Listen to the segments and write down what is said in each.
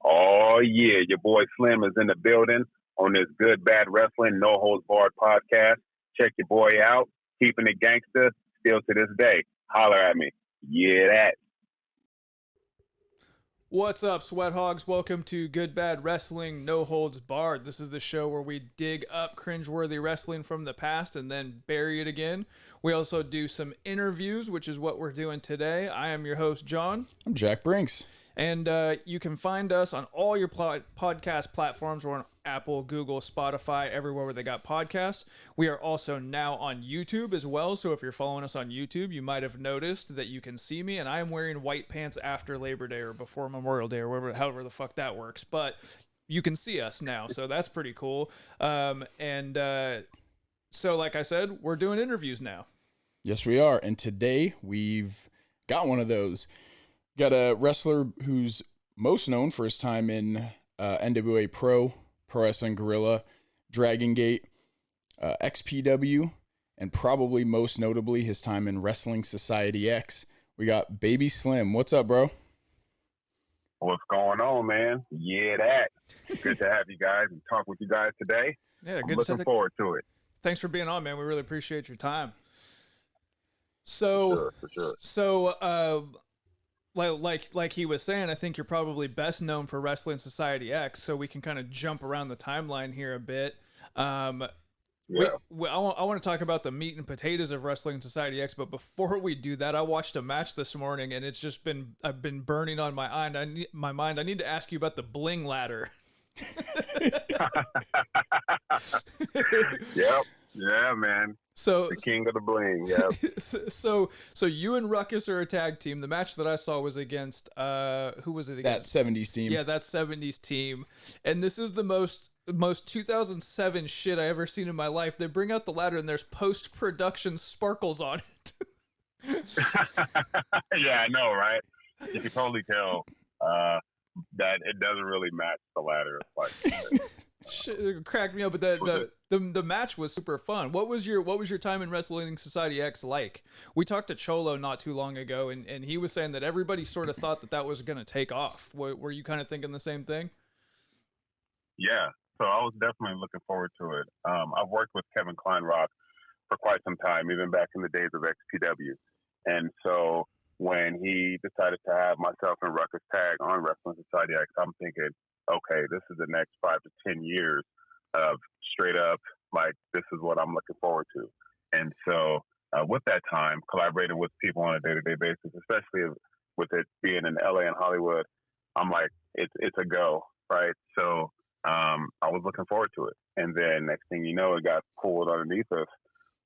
Oh yeah, your boy Slim is in the building on this Good Bad Wrestling No Holds Barred podcast. Check your boy out, keeping it gangster still to this day. Holler at me. Yeah, that. What's up, Sweat Hogs? Welcome to Good Bad Wrestling No Holds Barred. This is the show where we dig up cringeworthy wrestling from the past and then bury it again. We also do some interviews, which is what we're doing today. I am your host, John. I'm Jack Brinks. And you can find us on all your podcast platforms. We're on Apple, Google, Spotify, everywhere where they got podcasts. We are also now on YouTube as well. So if you're following us on YouTube, you might have noticed that you can see me. And I am wearing white pants after Labor Day or before Memorial Day or whatever, however the fuck that works. But you can see us now. So that's pretty cool. So like I said, we're doing interviews now. Yes, we are. And today we've got one of those. Got a wrestler who's most known for his time in NWA Pro Wrestling Guerilla, Dragon Gate, XPW, and probably most notably his time in Wrestling Society X. We got Babi Slymm. What's up, bro? What's going on, man? Yeah, that. Good to have you guys and talk with you guys today. Yeah, I'm looking forward to it. Thanks for being on, man. We really appreciate your time. So, for sure. Like he was saying, I think you're probably best known for Wrestling Society X, so we can kind of jump around the timeline here a bit. I want to talk about the meat and potatoes of Wrestling Society X, but before we do that, I watched a match this morning, and it's just I've been burning on my mind. I need to ask you about the bling ladder. Yep. Yeah, man. So the king of the bling. Yeah. So you and Ruckus are a tag team. The match that I saw was against who was it against? That 70s team. Yeah, that 70s team. And this is the most 2007 shit I ever seen in my life. They bring out the ladder and there's post-production sparkles on it. Yeah, I know, right? You can totally tell that it doesn't really match the ladder. It cracked me up, but the match was super fun. What was your time in Wrestling Society X like? We talked to Cholo not too long ago, and he was saying that everybody sort of thought that was going to take off. Were you kind of thinking the same thing? Yeah, so I was definitely looking forward to it. I've worked with Kevin Kleinrock for quite some time, even back in the days of XPW, and so when he decided to have myself and Ruckus tag on Wrestling Society X, I'm thinking, okay, this is the next 5 to 10 years of straight up, like, this is what I'm looking forward to. And so with that time, collaborating with people on a day-to-day basis, especially with it being in LA and Hollywood, I'm like, it's a go, right? So I was looking forward to it. And then next thing you know, it got pulled underneath us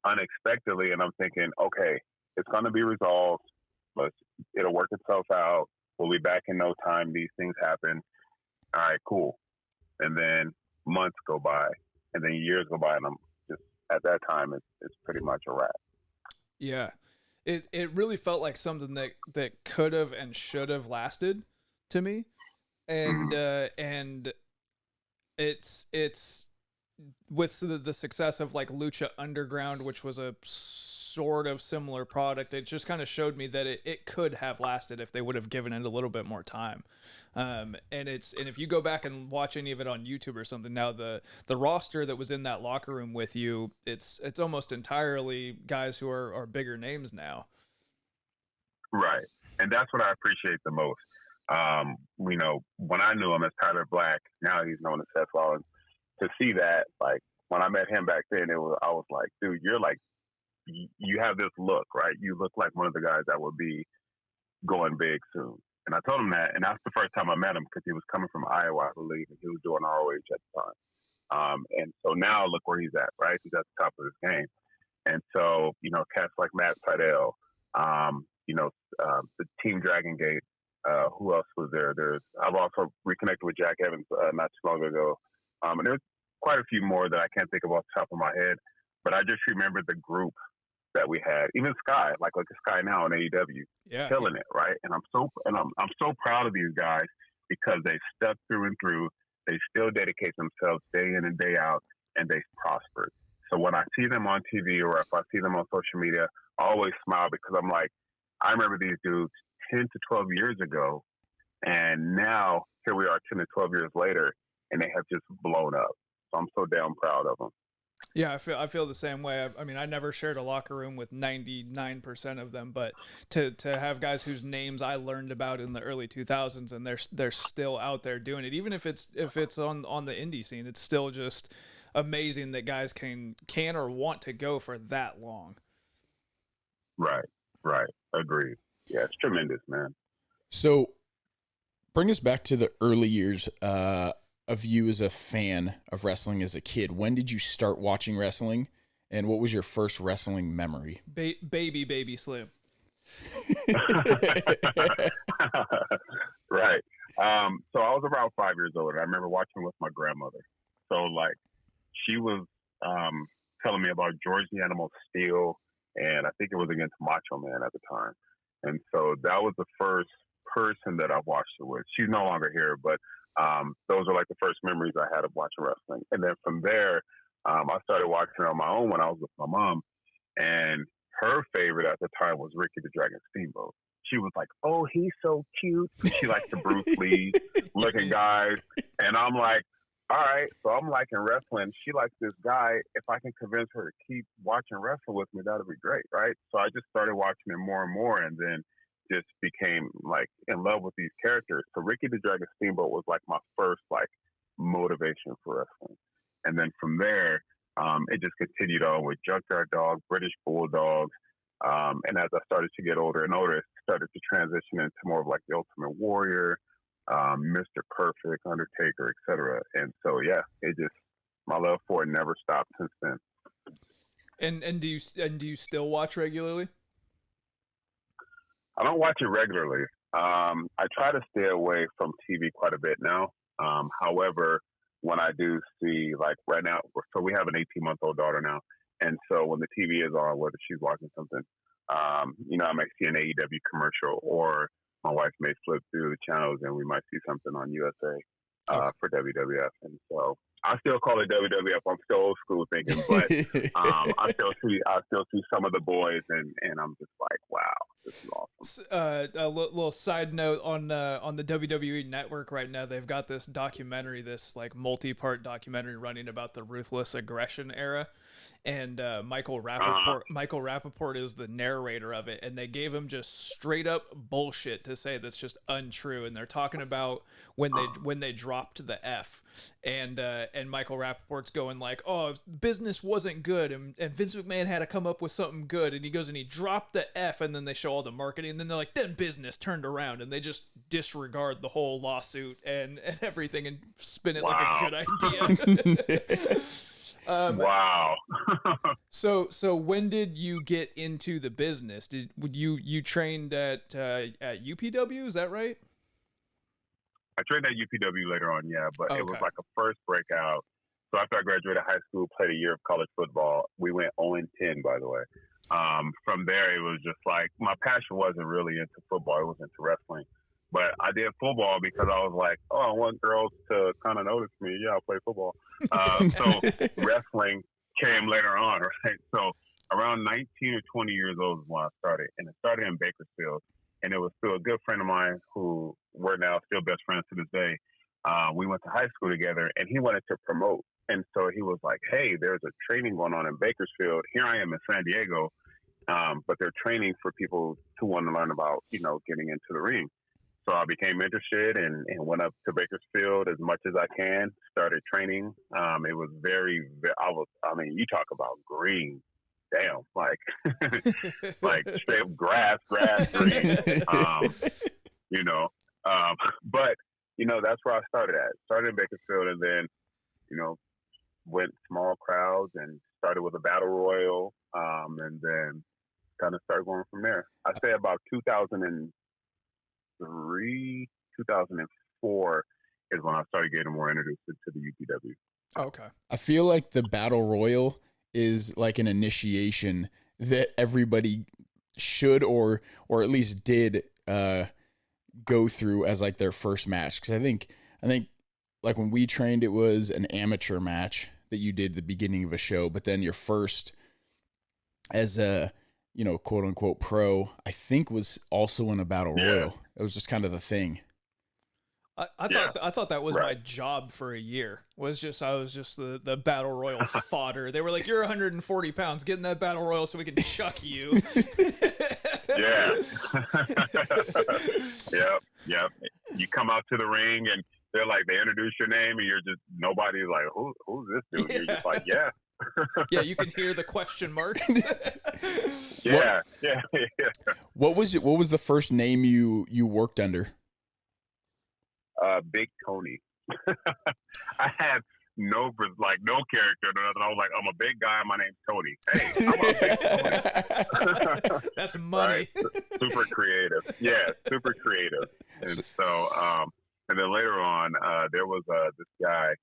unexpectedly. And I'm thinking, okay, it's going to be resolved. It'll work itself out. We'll be back in no time. These things happen. All right, cool. And then months go by, and then years go by, and I'm just, at that time, it's pretty much a wrap. Yeah. It really felt like something that could have and should have lasted to me. And and it's with the success of like Lucha Underground, which was a sort of similar product, it just kind of showed me that it could have lasted if they would have given it a little bit more time. And if you go back and watch any of it on YouTube or something now, the roster that was in that locker room with you, it's almost entirely guys who are bigger names now. Right. And that's what I appreciate the most. When I knew him as Tyler Black, now he's known as Seth Rollins, to see that, like, when I met him back then, I was like, dude, you're like, you have this look, right? You look like one of the guys that would be going big soon. And I told him that, and that's the first time I met him because he was coming from Iowa, I believe, and he was doing ROH at the time. And so now look where he's at, right? He's at the top of his game. And so, cats like Matt Seidel, the Team Dragon Gate, who else was there? I've also reconnected with Jack Evans not too long ago. And there's quite a few more that I can't think of off the top of my head. But I just remember the group that we had, even Sky, like Sky now in AEW, killing it, right? And I'm so proud of these guys because they stuck through and through. They still dedicate themselves day in and day out, and they prospered. So when I see them on TV or if I see them on social media, I always smile because I'm like, I remember these dudes 10 to 12 years ago And now here we are 10 to 12 years later, and they have just blown up. So I'm so damn proud of them. Yeah, I feel the same way. I mean, I never shared a locker room with 99% of them, but to have guys whose names I learned about in the early 2000s and they're still out there doing it, even if it's on the indie scene, it's still just amazing that guys can or want to go for that long. Right. Agreed. Yeah, it's tremendous, man. So bring us back to the early years of you as a fan of wrestling as a kid. When did you start watching wrestling, and what was your first wrestling memory? Baby Slymm. Right. So I was around 5 years old. I remember watching with my grandmother. So like she was telling me about George the Animal Steel, and I think it was against Macho Man at the time. And so that was the first person that I watched it with. She's no longer here, but those are like the first memories I had of watching wrestling. And then from there, I started watching on my own when I was with my mom. And her favorite at the time was Ricky the Dragon Steamboat. She was like, "Oh, he's so cute." She likes the Bruce Lee looking guys. And I'm like, all right, so I'm liking wrestling. She likes this guy. If I can convince her to keep watching wrestling with me, that'll be great, right? So I just started watching it more and more, and then just became like in love with these characters. So Ricky the Dragon Steamboat was like my first like motivation for wrestling. And then from there, it just continued on with Junkyard Dog, British Bulldogs. And as I started to get older and older, it started to transition into more of like the Ultimate Warrior, Mr. Perfect, Undertaker, etc. And so, yeah, it just, my love for it never stopped since then. And do you still watch regularly? I don't watch it regularly. I try to stay away from TV quite a bit now. However, when I do see, like right now, so we have an 18-month-old daughter now. And so when the TV is on, whether she's watching something, I might see an AEW commercial, or my wife may flip through the channels and we might see something on USA for WWF. And so I still call it WWF. I'm still old school thinking, but I still see some of the boys, and I'm just like, wow, this is awesome. A little side note on the WWE Network right now, they've got this documentary, this like multi-part documentary running about the Ruthless Aggression era. And Michael Rappaport is the narrator of it, and they gave him just straight up bullshit to say that's just untrue. And they're talking about when they dropped the F, and Michael Rappaport's going like, "Oh, business wasn't good, and Vince McMahon had to come up with something good," and he goes and he dropped the F, and then they show all the marketing, and then they're like, "Then business turned around," and they just disregard the whole lawsuit and everything and spin it like a good idea. Wow. So when did you get into the business? Would you trained at UPW? Is that right? I trained at UPW later on, yeah, but It was like a first breakout. So after I graduated high school, played a year of college football. We went 0-10, by the way. From there, it was just like my passion wasn't really into football; it was into wrestling. But I did football because I was like, oh, I want girls to kind of notice me. Yeah, I'll play football. So wrestling came later on, right? So around 19 or 20 years old is when I started. And it started in Bakersfield. And it was still a good friend of mine who we're now still best friends to this day. We went to high school together, and he wanted to promote. And so he was like, hey, there's a training going on in Bakersfield. Here I am in San Diego. But they're training for people who want to learn about, getting into the ring. So I became interested and went up to Bakersfield as much as I can, started training. It was you talk about green. Damn, like straight up grass green. But, that's where I started at. Started in Bakersfield and then, went small crowds and started with a battle royal and then kind of started going from there. I'd say about 2003, 2004 is when I started getting more introduced to the UPW. Okay. I feel like the Battle Royal is like an initiation that everybody should or at least did go through as like their first match. Because I think like when we trained, it was an amateur match that you did at the beginning of a show, but then your first as a quote unquote pro, I think was also in a Battle Royal. It was just kind of the thing. I thought that was my Right. job for a year. I was just the battle royal fodder. They were like, "You're 140 pounds. Get in that battle royal so we can chuck you." Yeah. Yep. You come out to the ring and they're like, they introduce your name and you're just, nobody's like, who's this dude? Yeah. You're just like, yeah. Yeah, you can hear the question marks. Yeah. What was the first name you worked under? Big Tony. I had no character or nothing. I was like, I'm a big guy. My name's Tony. Hey, I'm a big Tony. That's money. Right? Super creative. Yeah, super creative. And so, and then later on, there was this guy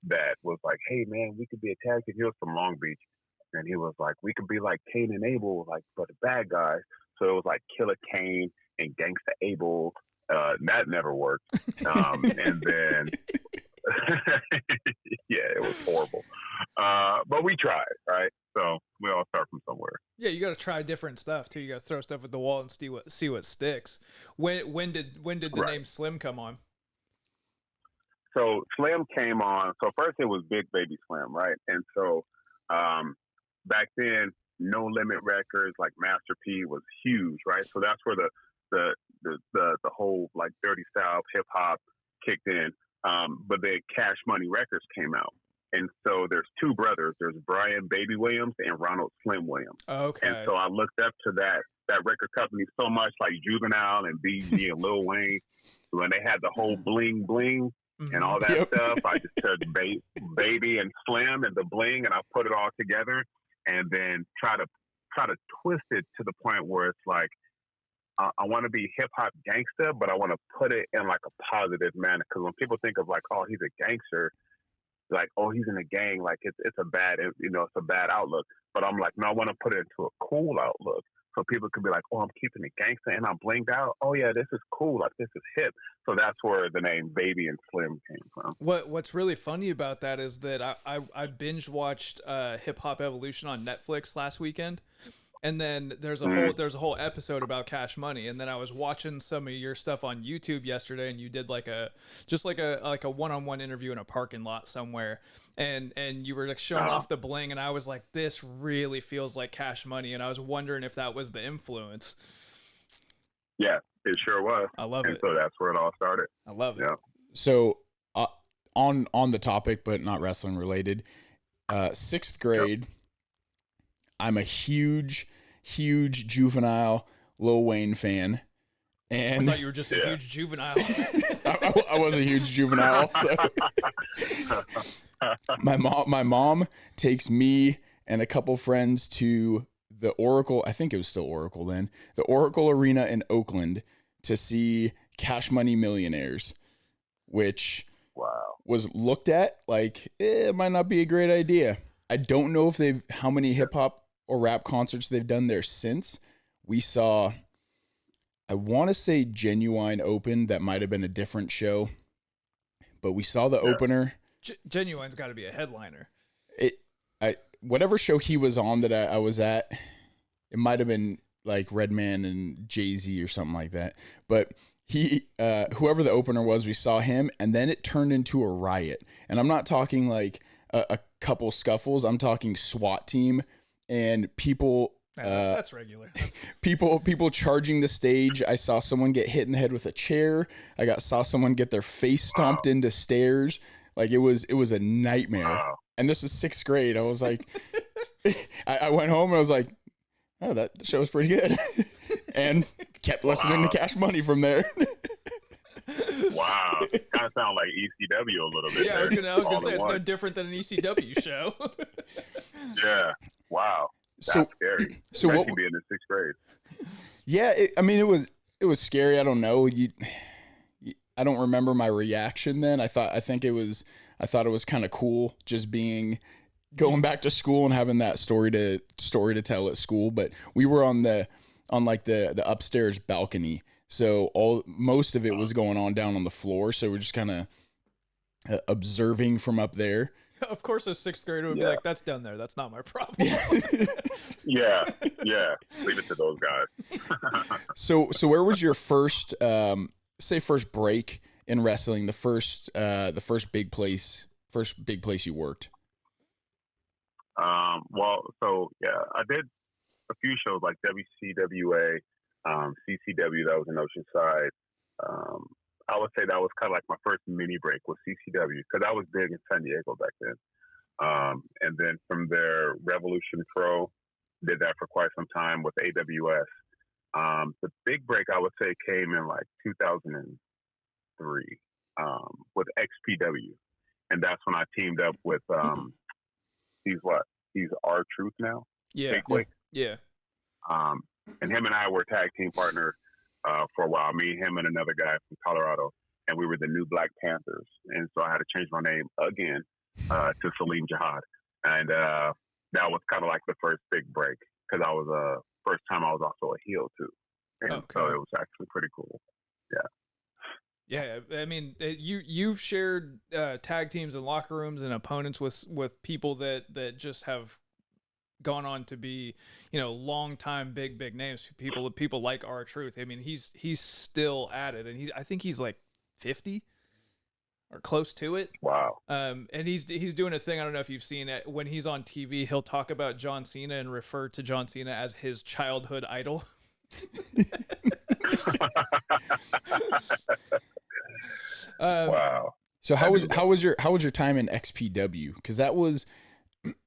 that was like, hey, man, we could be a tag team. He was from Long Beach. And he was like, we could be like Kane and Abel, like, but the bad guys. So it was like Killer Kane and Gangsta Abel. That never worked. And then, yeah, it was horrible. But we tried, right? So we all start from somewhere. Yeah, you got to try different stuff too. You got to throw stuff at the wall and see what sticks. When did the name Slymm come on? So Slymm came on. So first it was Big Baby Slymm, right? And so back then, No Limit Records, like Master P, was huge, right? So that's where the whole like dirty South hip hop kicked in. But then Cash Money Records came out. And so there's two brothers. There's Brian Baby Williams and Ronald Slim Williams. Okay. And so I looked up to that record company so much, like Juvenile and BG and Lil Wayne. When they had the whole bling bling and all that stuff, I just took Baby and Slim and the bling and I put it all together and then try to twist it to the point where it's like, I want to be hip hop gangster, but I want to put it in like a positive manner. Because when people think of like, oh, he's a gangster, like, oh, he's in a gang, like it's a bad, it's a bad outlook. But I'm like, no, I want to put it into a cool outlook, so people could be like, oh, I'm keeping it gangster and I'm blinged out. Oh yeah, this is cool, like this is hip. So that's where the name Baby and Slim came from. What's really funny about that is that I binge watched Hip Hop Evolution on Netflix last weekend. And then there's a whole episode about Cash Money, and then I was watching some of your stuff on YouTube yesterday, and you did like a one-on-one interview in a parking lot somewhere, and you were like showing off the bling, and I was like, this really feels like Cash Money, and I was wondering if that was the influence. Yeah, it sure was. I love it. So that's where it all started. I love it. Yeah. So on the topic, but not wrestling related, 6th grade. Yep. I'm a huge Juvenile Lil Wayne fan. And I thought you were just a huge Juvenile. I was a huge Juvenile. So. My mom takes me and a couple friends to the Oracle. I think it was still Oracle then. The Oracle Arena in Oakland to see Cash Money Millionaires, which was looked at like it might not be a great idea. I don't know if how many hip hop or rap concerts they've done there since. We saw, I want to say Genuine open. That might have been a different show, but we saw the opener. Genuine's got to be a headliner. Whatever show he was on that I was at, it might have been like Redman and Jay-Z or something like that. But he, whoever the opener was, we saw him, and then it turned into a riot. And I'm not talking like a couple scuffles. I'm talking SWAT team. And people, that's regular. People charging the stage. I saw someone get hit in the head with a chair. Saw someone get their face stomped into stairs. Like it was a nightmare. Wow. And this is 6th grade. I was like, I went home and I was like, oh, that show was pretty good, and kept listening to Cash Money from there. Wow, kind of sound like ECW a little bit. Yeah, there. I was gonna say it's no different than an ECW show. Yeah. Wow. That's scary. So what could be in the 6th grade? Yeah, it was scary. I don't know. I don't remember my reaction then. I thought it was kind of cool just going back to school and having that story to tell at school. But we were on the upstairs balcony, so most of it was going on down on the floor. So we're just kind of observing from up there. Of course, a 6th grader would be like, "That's down there. That's not my problem." Yeah. Leave it to those guys. So where was your first say first break in wrestling, the first big place you worked? Well, so yeah, I did a few shows like WCWA, CCW. That was in Oceanside. I would say that was kind of like my first mini break with CCW because I was big in San Diego back then. And then from there, Revolution Pro did that for quite some time with AWS. The big break I would say came in like 2003 with XPW, and that's when I teamed up with he's R-Truth now. Yeah. Yeah. And him and I were tag team partners for a while. Me, him, and another guy from Colorado, and we were the New Black Panthers. And so I had to change my name again to Salim Jihad, and that was kind of like the first big break because I was first time I was also a heel too, and so it was actually pretty cool. Yeah. Yeah, I mean, you've shared tag teams and locker rooms and opponents with people that just have gone on to be, long time big names. People like R-Truth. I mean, he's still at it, and I think he's like 50 or close to it. Wow. And he's doing a thing. I don't know if you've seen it. When he's on TV, he'll talk about John Cena and refer to John Cena as his childhood idol. Wow. So how was your time in XPW? Because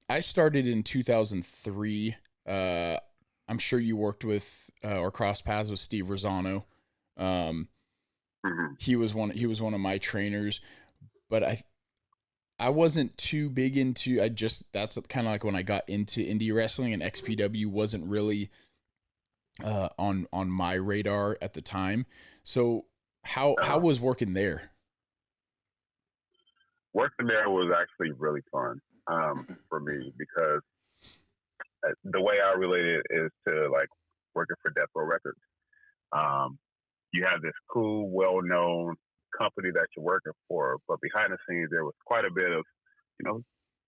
I started in 2003. I'm sure you worked with or crossed paths with Steve Rosano. He was one of my trainers, but I wasn't too big into. That's kind of like when I got into indie wrestling, and XPW wasn't really on my radar at the time. So how was working there? Working there was actually really fun for me because the way I relate it is to like working for Death Row Records. You have this cool, well-known company that you're working for, but behind the scenes there was quite a bit of,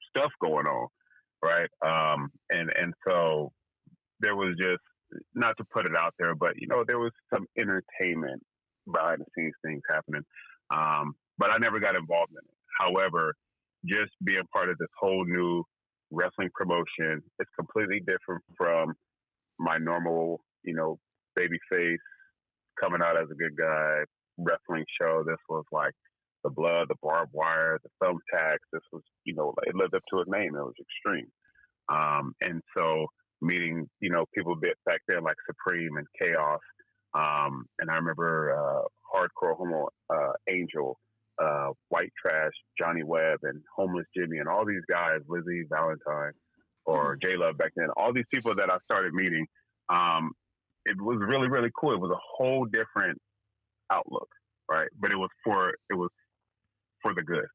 stuff going on, right? And so there was just, not to put it out there, but there was some entertainment behind the scenes things happening, but I never got involved in it. However, just being part of this whole new wrestling promotion is completely different from my normal, babyface coming out as a good guy wrestling show. This was like the blood, the barbed wire, the thumbtacks. This was, it lived up to its name. It was extreme. And so meeting, people back then like Supreme and Chaos. And I remember Hardcore Homo Angel, White Trash, Johnny Webb, and Homeless Jimmy, and all these guys, Lizzie Valentine or J Love back then, all these people that I started meeting, it was really, really cool. It was a whole different outlook, right? But it was for the good.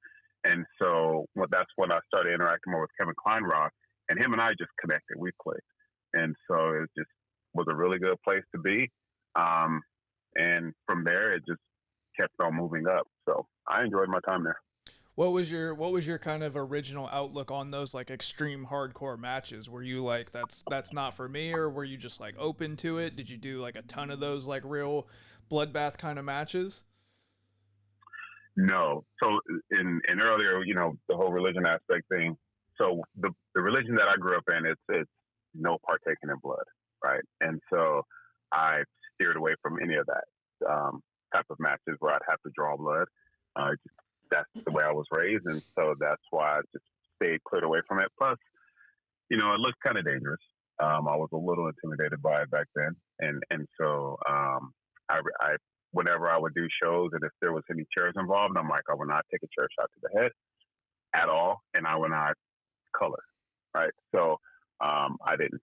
And so that's when I started interacting more with Kevin Kleinrock, and him and I just connected. We clicked. And so it just was a really good place to be. And from there, it just kept on moving up. So I enjoyed my time there. What was your kind of original outlook on those like extreme hardcore matches? Were you like, that's not for me, or were you just like open to it? Did you do like a ton of those like real bloodbath kind of matches? No. So in earlier, the whole religion aspect thing. So the religion that I grew up in, it's no partaking in blood, right? And so I steered away from any of that type of matches where I'd have to draw blood. That's the way I was raised, and so that's why I just stayed cleared away from it. Plus, it looked kind of dangerous. I was a little intimidated by it back then, and so I whenever I would do shows, and if there was any chairs involved, I'm like, I will not take a chair shot to the head at all, and I will not color, right? So I didn't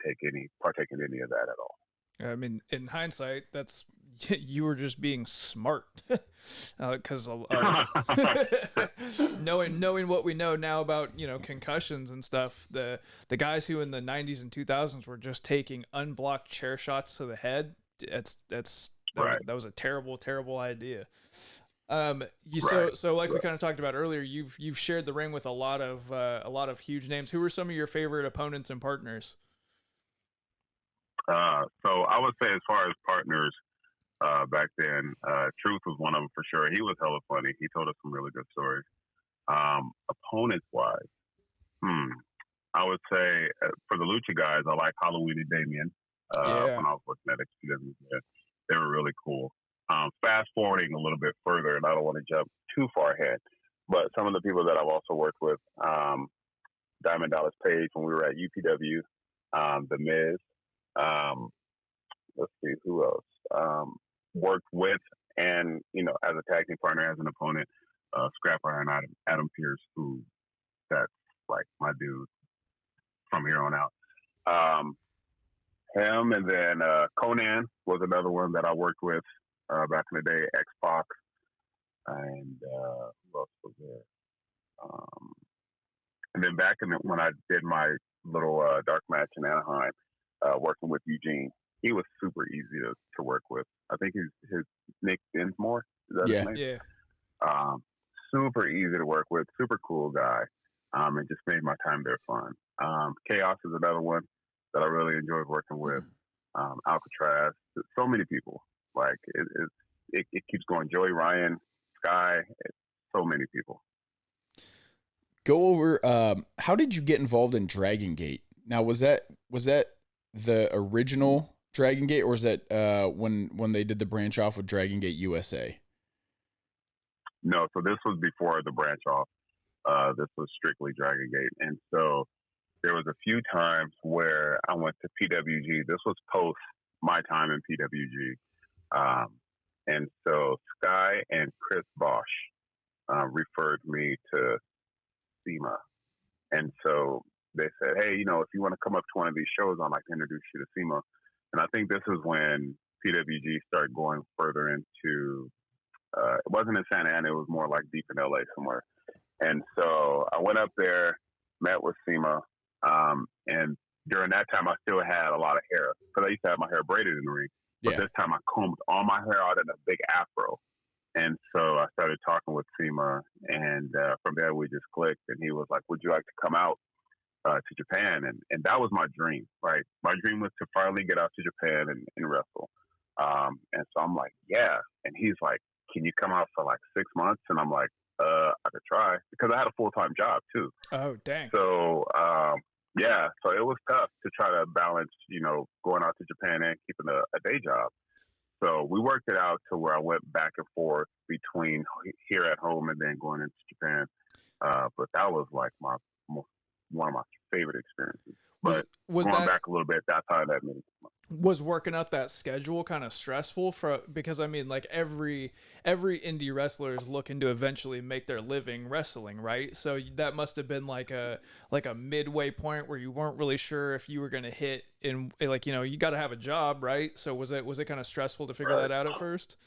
partake in any of that at all. I mean, in hindsight, you were just being smart, because knowing what we know now about concussions and stuff, the guys who in the 90s and 2000s were just taking unblocked chair shots to the head. That was a terrible idea. So like we kind of talked about earlier, you've shared the ring with a lot of huge names. Who were some of your favorite opponents and partners? So I would say, as far as partners, back then. Truth was one of them for sure. He was hella funny. He told us some really good stories. Opponents wise, I would say for the Lucha guys, I like Halloween and Damien. When I was looking at XPW, they were really cool. Fast forwarding a little bit further, and I don't want to jump too far ahead, but some of the people that I've also worked with, Diamond Dallas Page when we were at UPW, The Miz, let's see who else, worked with, and as a tag team partner, as an opponent, Scrap Iron Adam Pierce, who that's like my dude from here on out. Him, and then Conan was another one that I worked with back in the day, X-Pac, and who else was there? And then back when I did my little dark match in Anaheim, working with Eugene, he was super easy to work with. I think his Nick Dinsmore, is that his name? Yeah. Super easy to work with, super cool guy, and just made my time there fun. Chaos is another one that I really enjoyed working with. Alcatraz, so many people. Like it keeps going. Joey Ryan, Sky, so many people. Go over. How did you get involved in Dragon Gate? Now, was that the original Dragon Gate, or was that when they did the branch off with Dragon Gate USA? No, so this was before the branch off. This was strictly Dragon Gate, and so there was a few times where I went to PWG. This was post my time in PWG, and so Sky and Chris Bosch referred me to CIMA, and so they said, "Hey, if you want to come up to one of these shows, I'd like to introduce you to CIMA." And I think this is when PWG started going further into. It wasn't in Santa Ana; it was more like deep in LA somewhere. And so I went up there, met with CIMA, and during that time I still had a lot of hair because I used to have my hair braided in the ring. But this time I combed all my hair out in a big afro. And so I started talking with CIMA, and from there we just clicked. And he was like, "Would you like to come out to Japan?" And that was my dream, right? My dream was to finally get out to Japan and wrestle. And so I'm like, "Yeah." And he's like, "Can you come out for like 6 months?" And I'm like, "I could try," because I had a full-time job too. Oh, dang. So, so it was tough to try to balance, going out to Japan and keeping a day job. So we worked it out to where I went back and forth between here at home and then going into Japan. But that was like one of my favorite experiences. But was going that, back a little bit, that's how that made it. Was working out that schedule kind of stressful because I mean, like every indie wrestler is looking to eventually make their living wrestling, right? So that must have been like a midway point where you weren't really sure if you were going to hit in, like, you got to have a job, right? So was it kind of stressful to figure that out at first?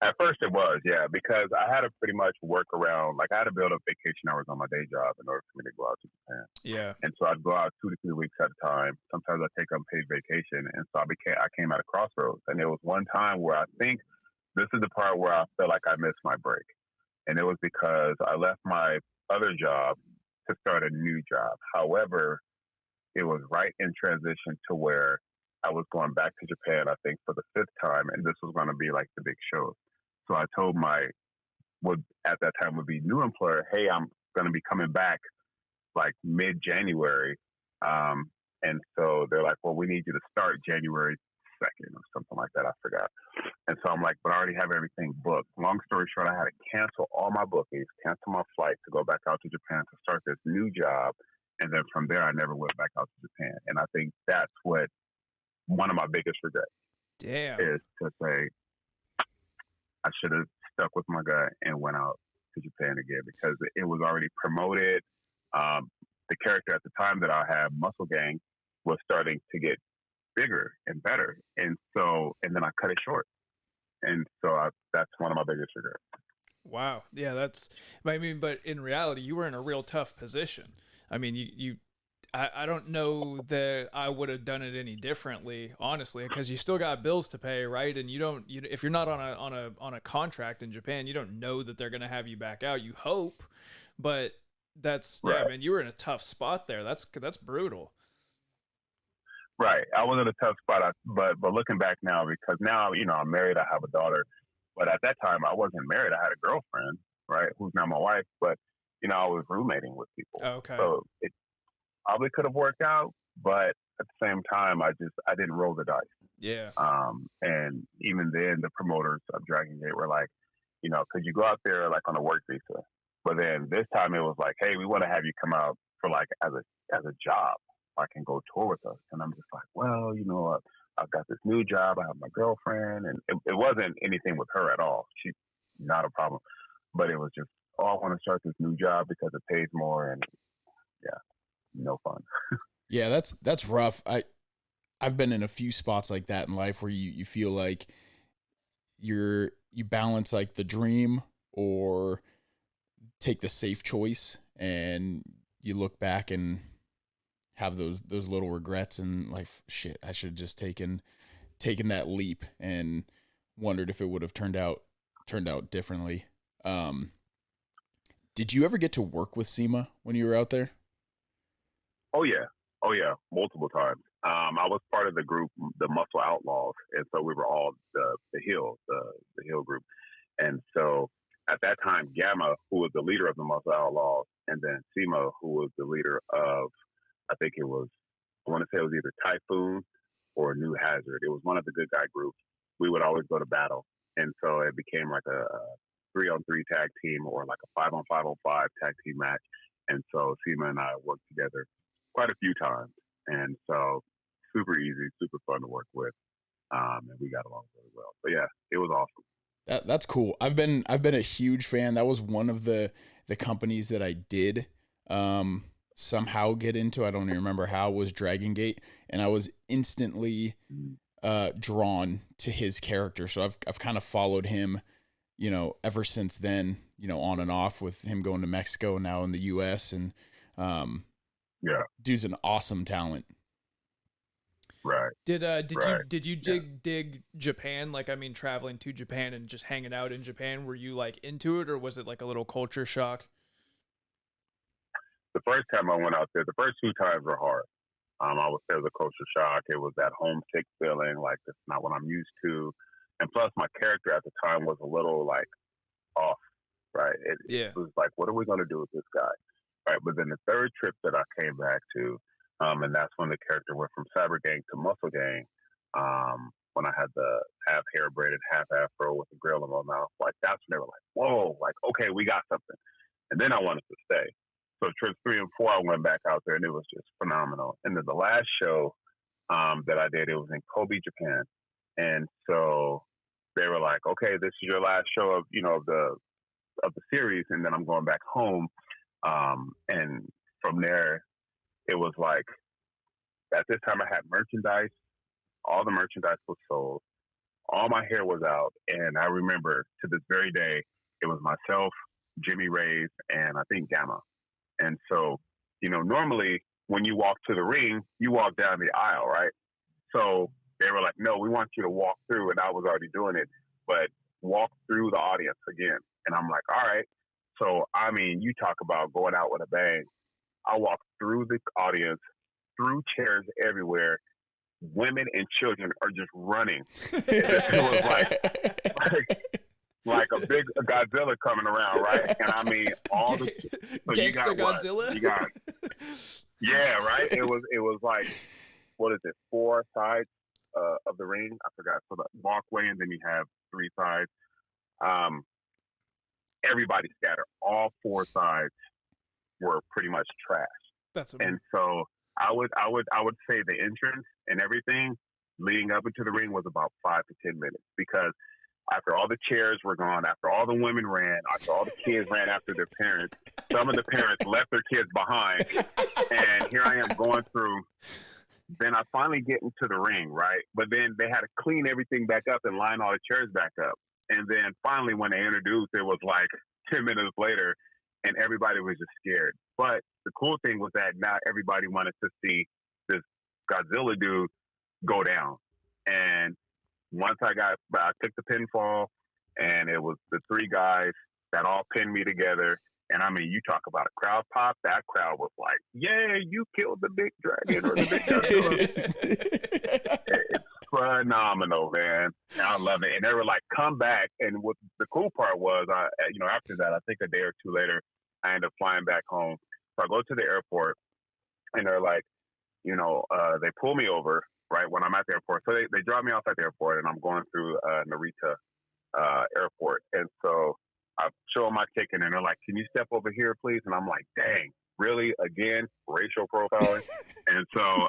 At first it was, yeah, because I had to pretty much work around, like I had to build up vacation hours on my day job in order for me to go out to Japan. Yeah. And so I'd go out 2 to 3 weeks at a time. Sometimes I'd take unpaid vacation. And so I came at a crossroads. And there was one time where I think this is the part where I felt like I missed my break. And it was because I left my other job to start a new job. However, it was right in transition to where I was going back to Japan, I think, for the 5th time. And this was going to be like the big show. So I told what at that time would be new employer, "Hey, I'm going to be coming back like mid-January." And so they're like, "Well, we need you to start January 2nd or something like that." I forgot. And so I'm like, "But I already have everything booked." Long story short, I had to cancel all my bookings, cancel my flight to go back out to Japan to start this new job. And then from there, I never went back out to Japan. And I think that's what one of my biggest regrets is, to say, I should have stuck with my gut and went out to Japan again, because it was already promoted. The character at the time that I had, Muscle Gang, was starting to get bigger and better. And then I cut it short. And so that's one of my biggest regrets. Wow. Yeah, but in reality, you were in a real tough position. I mean, I don't know that I would have done it any differently, honestly, because you still got bills to pay, right? And if you're not on a contract in Japan, you don't know that they're going to have you back out. You hope, but that's right. Yeah, man, you were in a tough spot there. That's brutal. Right. I was in a tough spot, but looking back now, because now, I'm married, I have a daughter, but at that time I wasn't married. I had a girlfriend, right, who's now my wife, but I was roommating with people, Okay. so it probably could have worked out, but at the same time, I didn't roll the dice. Yeah. And even then, the promoters of Dragon Gate were like, could you go out there like on a work visa? But then this time it was like, hey, we want to have you come out for like as a job. I can go tour with us. And I'm just like, well, I've got this new job. I have my girlfriend, and it wasn't anything with her at all. She's not a problem, but it was just, oh, I want to start this new job because it pays more, and yeah, no fun. Yeah, that's rough. I've been in a few spots like that in life where you feel like you balance like the dream or take the safe choice, and you look back and have those little regrets and like, shit, I should have just taken that leap and wondered if it would have turned out differently. Did you ever get to work with CIMA when you were out there? Oh yeah, multiple times. I was part of the group, the Muscle Outlaws, and so we were all the Hill group. And so at that time, Gamma, who was the leader of the Muscle Outlaws, and then CIMA, who was the leader of, I want to say it was either Typhoon or New Hazard. It was one of the good guy groups. We would always go to battle. And so it became like a 3-on-3 tag team or like a 5-on-5-on-5 tag team match. And so CIMA and I worked together quite a few times. And so super easy, super fun to work with. And we got along really well. So yeah, it was awesome. That's cool. I've been a huge fan. That was one of the companies that I did somehow get into. I don't even remember how. Was Dragon Gate, and I was instantly drawn to his character. So I've kind of followed him, ever since then. On and off with him going to Mexico and now in the U.S. and yeah, dude's an awesome talent. Right. Did you dig Japan? Like, I mean, traveling to Japan and just hanging out in Japan, were you like into it, or was it like a little culture shock? The first time I went out there, the first 2 times were hard. I would say it was a culture shock. It was that homesick feeling, like it's not what I'm used to. And plus my character at the time was a little like off, right? It was like, what are we going to do with this guy? Right. But then the third trip that I came back to, and that's when the character went from Cyber Gang to Muscle Gang. When I had the half hair braided, half afro with the grill in my mouth, like that's when they were like, whoa, like, okay, we got something. And then I wanted to stay. So trips 3 and 4, I went back out there and it was just phenomenal. And then the last show that I did, it was in Kobe, Japan. And so they were like, okay, this is your last show of, of the series. And then I'm going back home. And from there, it was like, at this time I had merchandise. All the merchandise was sold. All my hair was out. And I remember to this very day, it was myself, Jimmy Reyes, and I think Gamma. And so, normally when you walk to the ring, you walk down the aisle, right? So they were like, no, we want you to walk through. And I was already doing it, but walk through the audience again. And I'm like, all right. So, I mean, you talk about going out with a bang. I walked through the audience, through chairs everywhere. Women and children are just running. It was like a big Godzilla coming around, right? And I mean, all the so Gangsta Godzilla. You got yeah, right. It was like, what is it? 4 sides of the ring. I forgot. So the walkway, and then you have 3 sides. Everybody scattered. All 4 sides were pretty much trash. That's amazing. And so I would say the entrance and everything leading up into the ring was about 5 to 10 minutes, because after all the chairs were gone, after all the women ran, after all the kids ran after their parents, some of the parents left their kids behind, and here I am going through. Then I finally get into the ring, right? But then they had to clean everything back up and line all the chairs back up. And then finally when they introduced, it was like 10 minutes later, and everybody was just scared. But the cool thing was that not everybody wanted to see this Godzilla dude go down. And once I took the pinfall, and it was the 3 guys that all pinned me together. And I mean, you talk about a crowd pop. That crowd was like, "Yeah, you killed the big dragon or the big dragon." It's phenomenal, man. And I love it. And they were like, "Come back." And what the cool part was, after that, I think a day or two later, I ended up flying back home. So I go to the airport, and they're like, they pull me over right when I'm at the airport. So they drop me off at the airport, and I'm going through Narita airport. And so I show them my ticket, and they're like, "Can you step over here, please?" And I'm like, "Dang, really? Again, racial profiling?" And so,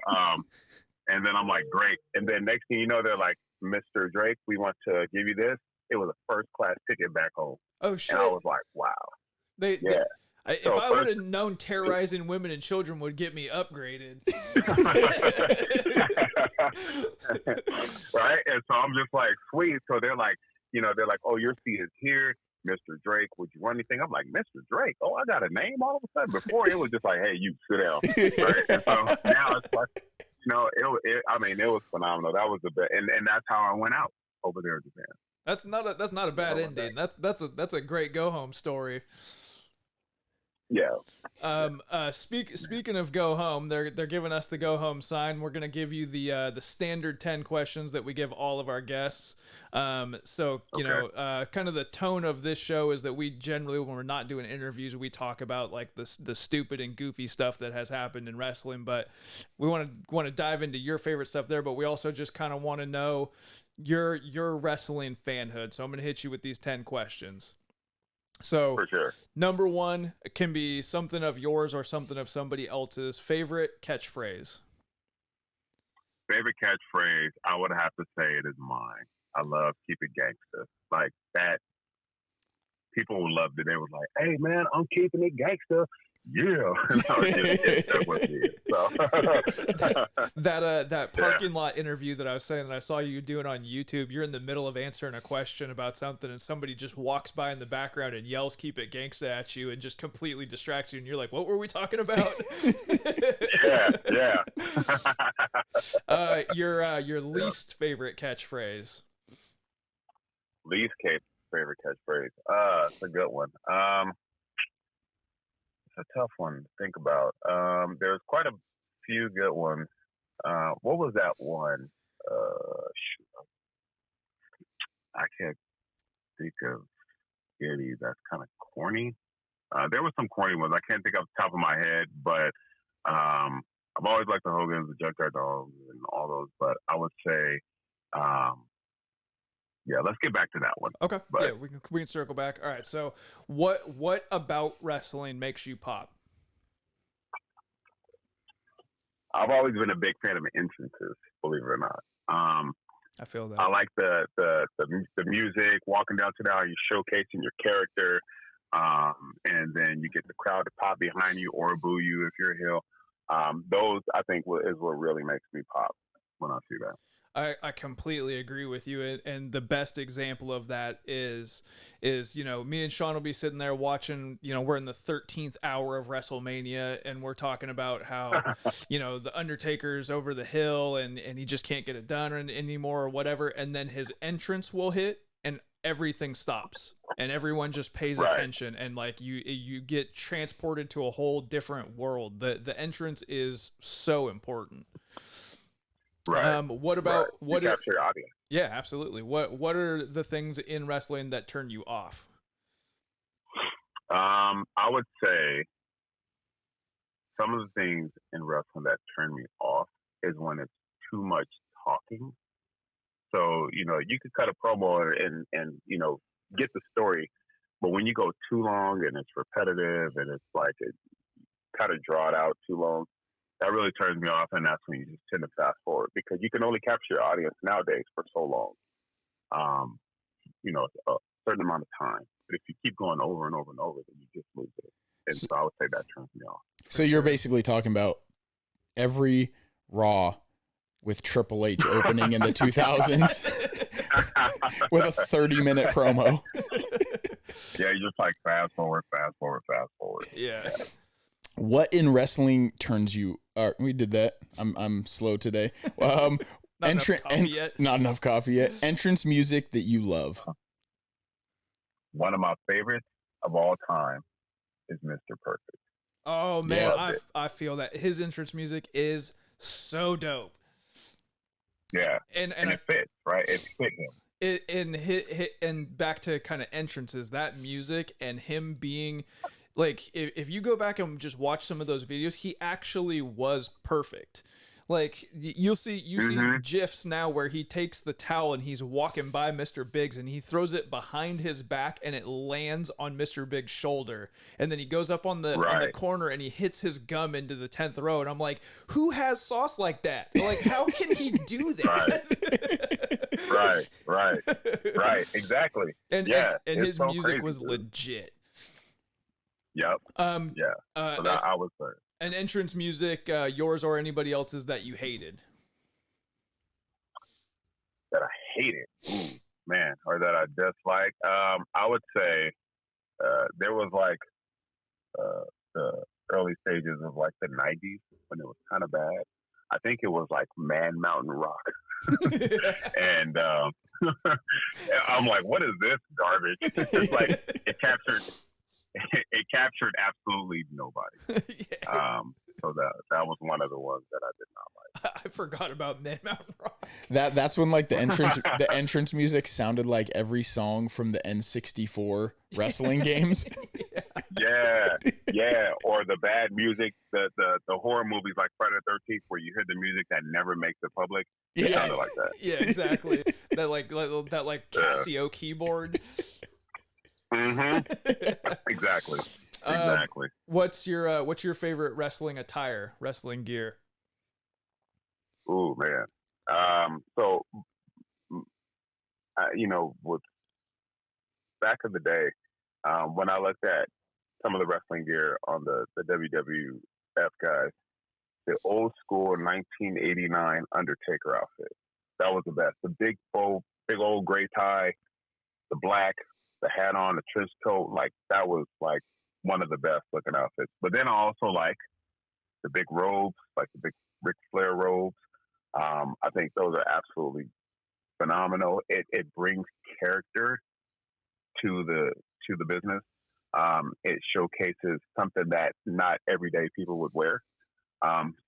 and then I'm like, "Great." And then next thing you know, they're like, "Mr. Drake, we want to give you this." It was a first class ticket back home. Oh shit! And I was like, "Wow." If I would have known terrorizing women and children would get me upgraded. Right? And so I'm just like, sweet. So they're like, "Oh, your seat is here. Mr. Drake, would you want anything?" I'm like, "Mr. Drake? Oh, I got a name all of a sudden." Before it was just like, "Hey, you sit down." Right? And so now it's like, it was phenomenal. That was the best. And that's how I went out over there in Japan. That's not a bad ending. That's a great go home story. Yeah. Speaking of go home, they're giving us the go home sign. We're gonna give you the standard 10 questions that we give all of our guests. Kind of the tone of this show is that we generally, when we're not doing interviews, we talk about like the stupid and goofy stuff that has happened in wrestling. But we want to dive into your favorite stuff there. But we also just kind of want to know your wrestling fanhood. So I'm gonna hit you with these 10 questions. So, for sure. Number one, it can be something of yours or something of somebody else's. Favorite catchphrase? Favorite catchphrase, I would have to say it is mine. I love "Keep It Gangsta." Like that, people loved it. They was like, "Hey, man, I'm keeping it gangsta." Yeah. That was it. So. that parking lot interview that I was saying that I saw you doing on YouTube, you're in the middle of answering a question about something and somebody just walks by in the background and yells "Keep It Gangsta" at you and just completely distracts you, and you're like, "What were we talking about?" Yeah. Your least favorite catchphrase? Least favorite catchphrase. It's a good one. It's a tough one to think about. There's quite a few good ones. What was that one? I can't think of any that's kind of corny. There were some corny ones. I can't think off the top of my head, but I've always liked the Hogans, the Junkyard Dogs, and all those. But I would say, let's get back to that one. Okay. But we can circle back. All right. So what about wrestling makes you pop? I've always been a big fan of entrances, believe it or not. I feel that. I like the music, walking down to how you're showcasing your character, and then you get the crowd to pop behind you or boo you if you're a heel. Those, I think, is what really makes me pop when I see that. I completely agree with you, and the best example of that is me and Sean will be sitting there watching. We're in the 13th hour of WrestleMania, and we're talking about how the Undertaker's over the hill, and he just can't get it done anymore or whatever, and then his entrance will hit, and everything stops, and everyone just pays attention, and like you get transported to a whole different world. The entrance is so important. Right. What about what capture your audience? Yeah, absolutely. What are the things in wrestling that turn you off? I would say some of the things in wrestling that turn me off is when it's too much talking. So, you could cut a promo and get the story, but when you go too long and it's repetitive and it's like it kind of draw it out too long, that really turns me off, and that's when you just tend to fast forward because you can only capture your audience nowadays for so long. A certain amount of time. But if you keep going over and over and over, then you just lose it. And so I would say that turns me off. So you're basically talking about every Raw with Triple H opening in the 2000s with a 30-minute promo. Yeah, you just like fast forward. Yeah. What in wrestling turns you? We did that. I'm slow today. Not enough coffee yet. Entrance music that you love. One of my favorites of all time is Mr. Perfect. Oh man, Loved it. I feel that his entrance music is so dope. Yeah, and it fits, right? It fit him. And back to kind of entrances, that music and him being like, if you go back and just watch some of those videos, he actually was perfect. Like you see gifs now where he takes the towel and he's walking by Mr. Biggs and he throws it behind his back and it lands on Mr. Biggs' shoulder, and then he goes up on the corner and he hits his gum into the 10th row, and I'm like, who has sauce like that? Like, how can he do that? Right, exactly. And his so music crazy, was dude. Legit. Yep. So that I was there. An entrance music, yours or anybody else's that you hated? That I hated? Ooh, man, or that I disliked? I would say there was like the early stages of like the 90s when it was kind of bad. I think it was like Man Mountain Rock. And I'm like, what is this garbage? It's like it captured absolutely nobody. Yeah. So that was one of the ones that I did not like. I forgot about Man Mountain Rock. That's when like the entrance music sounded like every song from the N64 wrestling games. Yeah. Or the bad music, the horror movies like Friday the 13th, where you hear the music that never makes it public. It sounded like that. Yeah, exactly. that Casio keyboard. Exactly. What's your favorite wrestling attire, wrestling gear? Ooh, man. So, with back in the day, when I looked at some of the wrestling gear on the WWF guys, the old school 1989 Undertaker outfit, that was the best. The big old gray tie, the black, the hat on, the trench coat, like that was like one of the best looking outfits. But then I also like the big robes, like the big Ric Flair robes. I think those are absolutely phenomenal. It brings character to the business. It showcases something that not everyday people would wear.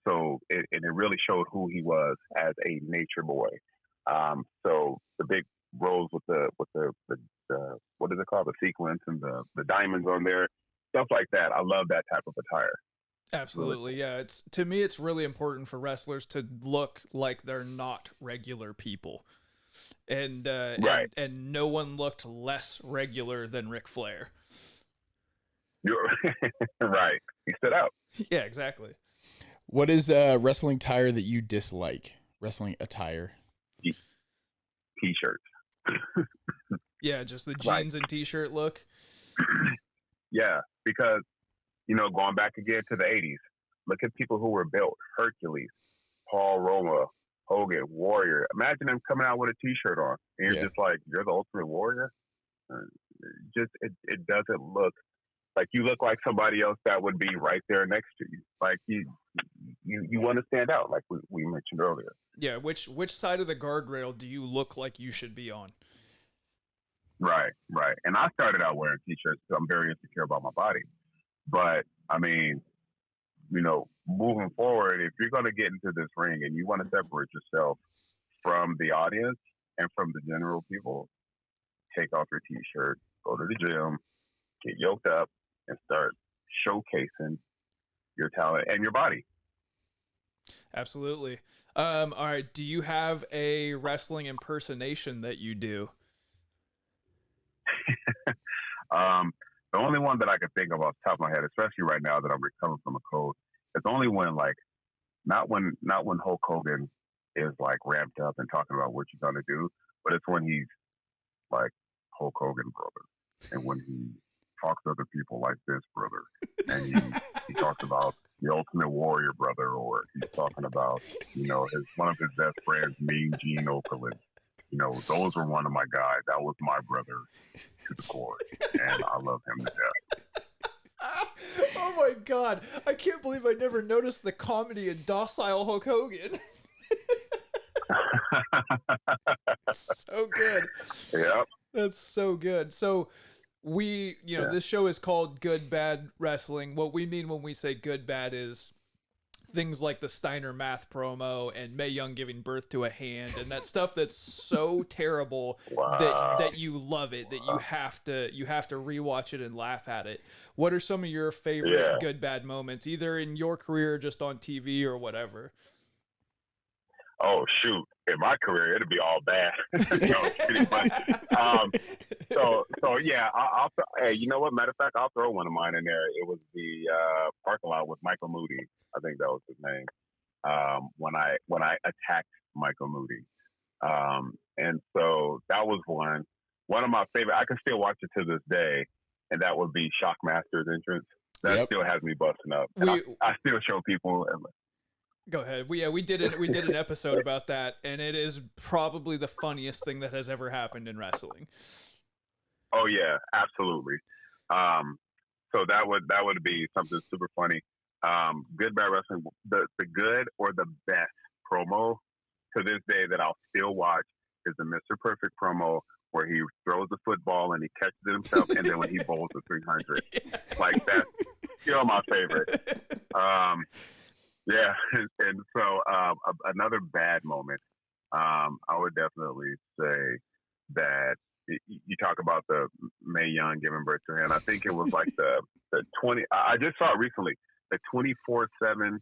So it really showed who he was as a nature boy. So the big robes with the what is it called? The sequins and the diamonds on there, stuff like that. I love that type of attire. Absolutely, yeah. To me, it's really important for wrestlers to look like they're not regular people, and and no one looked less regular than Ric Flair. You're right. He stood out. Yeah, exactly. What is wrestling attire that you dislike? Wrestling attire. T-shirts. Yeah, just the jeans and t-shirt look. Yeah, because going back again to the 80s, look at people who were built: Hercules, Paul Roma, Hogan, Warrior. Imagine them coming out with a t-shirt on, and you're just like, you're the Ultimate Warrior. It doesn't look like you look like somebody else that would be right there next to you. Like you want to stand out, like we mentioned earlier. Yeah, which side of the guardrail do you look like you should be on? Right. And I started out wearing t-shirts because I'm very insecure about my body. But I mean, moving forward, if you're going to get into this ring and you want to separate yourself from the audience and from the general people, take off your t-shirt, go to the gym, get yoked up, and start showcasing your talent and your body. Absolutely. All right. Do you have a wrestling impersonation that you do? The only one that I can think of off the top of my head, especially right now that I'm recovering from a cold, it's only when not when Hulk Hogan is like ramped up and talking about what you're gonna do, but it's when he's like Hulk Hogan brother, and when he talks to other people like this brother, and he talks about the Ultimate Warrior brother, or he's talking about one of his best friends, Mean Gene Okerlund. Those were one of my guys. That was my brother to the core, and I love him to death. Oh my God. I can't believe I never noticed the comedy in docile Hulk Hogan. So good. Yep. That's so good. So this show is called Good Bad Wrestling. What we mean when we say good bad is things like the Steiner math promo and Mae Young giving birth to a hand and that stuff that's so terrible that you love it, that you have to rewatch it and laugh at it. What are some of your favorite good bad moments, either in your career or just on TV or whatever? Oh shoot! In my career, it'd be all bad. No, kidding, so yeah. Hey, you know what? Matter of fact, I'll throw one of mine in there. It was the parking lot with Michael Moody. I think that was his name. When I attacked Michael Moody, and so that was one of my favorite. I can still watch it to this day, and that would be Shockmaster's entrance. That still has me busting up. And I still show people. Go ahead. We did an episode about that, and it is probably the funniest thing that has ever happened in wrestling. Oh yeah, absolutely. So that would be something super funny. Good Bad Wrestling, the good or the best promo to this day that I'll still watch is the Mr. Perfect promo where he throws the football and he catches it himself, and then when he bowls the 300, like that's still my favorite. Yeah, and so another bad moment, I would definitely say that you talk about the Mae Young giving birth to him. I think it was like the 20. I just saw it recently. The 24/7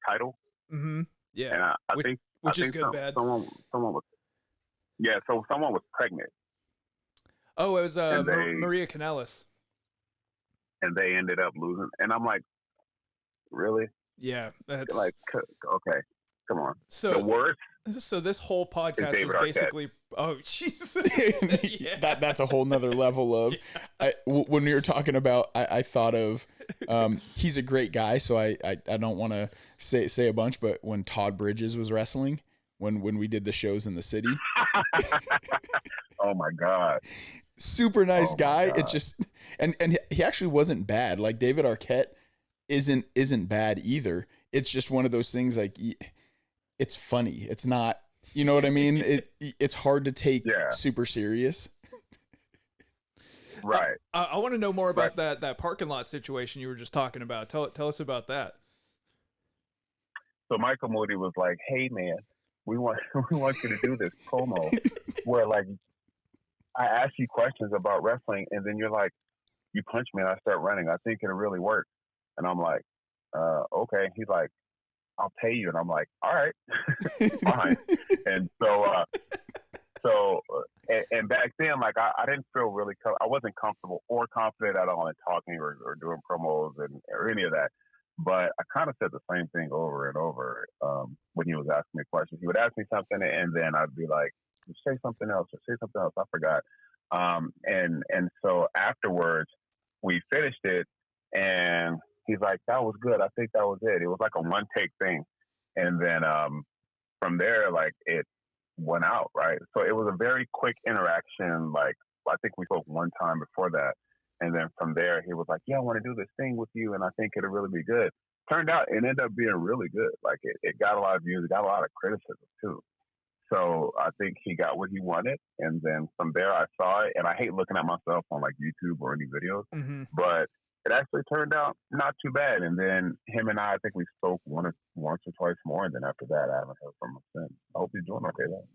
title. Mm-hmm. Yeah, and I think is good bad. Someone was. Yeah, so someone was pregnant. Oh, it was Maria Kanellis. And they ended up losing, and I'm like, really? Yeah, that's like, okay, come on. So the worst. So this whole podcast is basically. Oh, Jesus. Yeah. That's a whole nother level of. Yeah. When we were talking about, I thought of, he's a great guy, so I don't want to say a bunch, but when Todd Bridges was wrestling, when we did the shows in the city. Oh my God. Super nice guy. It just and he actually wasn't bad. Like David Arquette isn't bad either. It's just one of those things like it's funny. It's not, you know what I mean? It's hard to take super serious. Right. I want to know more about that parking lot situation you were just talking about. Tell us about that. So Michael Moody was like, "Hey man, we want you to do this promo where like I ask you questions about wrestling and then you're like, you punch me and I start running. I think it'll really work." And I'm like, okay. He's like, "I'll pay you." And I'm like, all right, fine. And and back then, like I didn't feel really, I wasn't comfortable or confident at all in talking or doing promos or any of that. But I kind of said the same thing over and over when he was asking me questions. He would ask me something and then I'd be like, say something else or say something else. I forgot. And so afterwards we finished it and he's like, "That was good. I think that was it." It was like a one take thing. And then from there, like it went out, right? So it was a very quick interaction. Like I think we spoke one time before that. And then from there, he was like, "Yeah, I want to do this thing with you. And I think it'll really be good." Turned out it ended up being really good. Like it got a lot of views. It got a lot of criticism too. So I think he got what he wanted. And then from there, I saw it. And I hate looking at myself on like YouTube or any videos. Mm-hmm. But it actually turned out not too bad. And then him and I think we spoke once or twice more. And then after that, I haven't heard from him since. I hope he's doing okay though.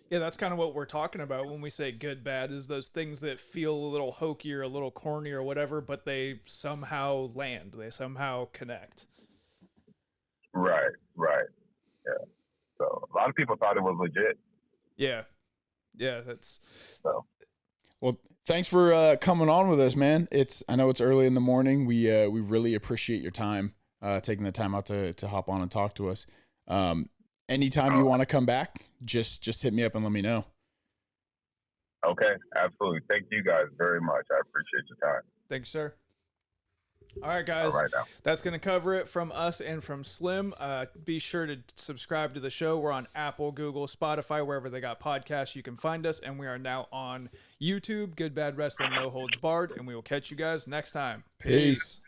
Yeah, that's kind of what we're talking about when we say good, bad, is those things that feel a little hokey or a little corny or whatever, but they somehow land. They somehow connect. Right. Yeah. So a lot of people thought it was legit. Yeah, that's so. Well, thanks for coming on with us, man. I know it's early in the morning. We really appreciate your time, taking the time out to hop on and talk to us. Anytime you want to come back, just hit me up and let me know. Okay, absolutely. Thank you guys very much. I appreciate your time. Thanks, sir. All right, guys. That's going to cover it from us and from Slymm. Be sure to subscribe to the show. We're on Apple, Google, Spotify, wherever they got podcasts. You can find us, and we are now on YouTube. Good Bad Wrestling, No Holds Barred, and we will catch you guys next time. Peace.